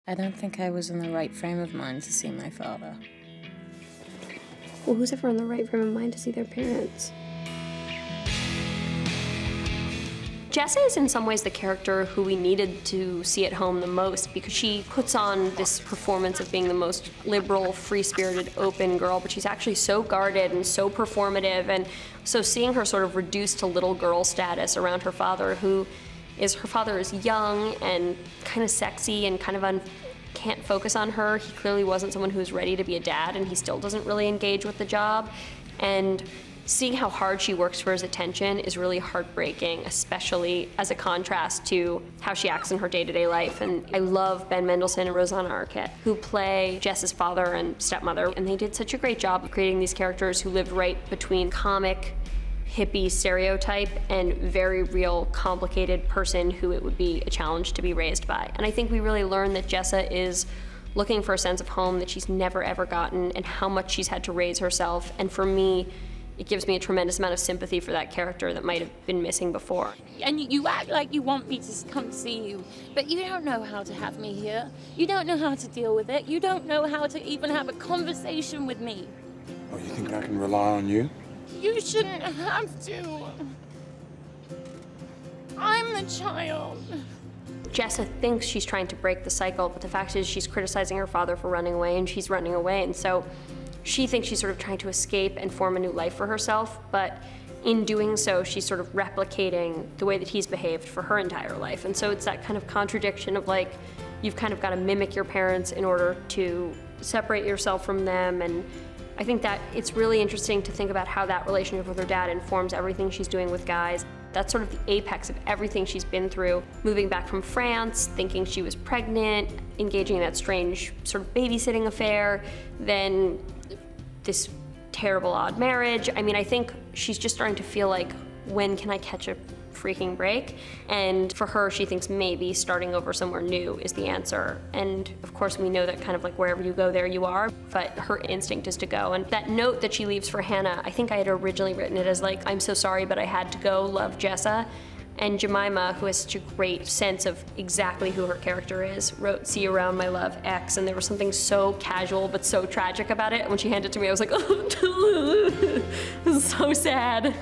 I don't think I was in the right frame of mind to see my father. Well, who's ever in the right frame of mind to see their parents? Jessa is in some ways the character who we needed to see at home the most, because she puts on this performance of being the most liberal, free-spirited, open girl, but she's actually so guarded and so performative. And so seeing her sort of reduced to little girl status around her father, her father is young and kind of sexy and kind of can't focus on her. He clearly wasn't someone who was ready to be a dad, and he still doesn't really engage with the job. And seeing how hard she works for his attention is really heartbreaking, especially as a contrast to how she acts in her day-to-day life. And I love Ben Mendelsohn and Rosanna Arquette, who play Jess's father and stepmother, and they did such a great job of creating these characters who lived right between comic, hippie stereotype and very real, complicated person who it would be a challenge to be raised by. And I think we really learn that Jessa is looking for a sense of home that she's never ever gotten, and how much she's had to raise herself. And for me, it gives me a tremendous amount of sympathy for that character that might have been missing before. And you act like you want me to come see you, but you don't know how to have me here. You don't know how to deal with it. You don't know how to even have a conversation with me. Oh, you think I can rely on you? You shouldn't have to. I'm the child. Jessa thinks she's trying to break the cycle, but the fact is she's criticizing her father for running away, and she's running away, and so she thinks she's sort of trying to escape and form a new life for herself, but in doing so, she's sort of replicating the way that he's behaved for her entire life. And so it's that kind of contradiction of like, you've kind of got to mimic your parents in order to separate yourself from them. And I think that it's really interesting to think about how that relationship with her dad informs everything she's doing with guys. That's sort of the apex of everything she's been through. Moving back from France, thinking she was pregnant, engaging in that strange sort of babysitting affair, then this terrible odd marriage. I mean, I think she's just starting to feel like, when can I catch a freaking break? And for her, she thinks maybe starting over somewhere new is the answer. And of course, we know that kind of like wherever you go, there you are, but her instinct is to go. And that note that she leaves for Hannah, I think I had originally written it as like, I'm so sorry, but I had to go, love, Jessa. And Jemima, who has such a great sense of exactly who her character is, wrote, see you around, my love, X, and there was something so casual but so tragic about it. When she handed it to me, I was like, oh, this is so sad.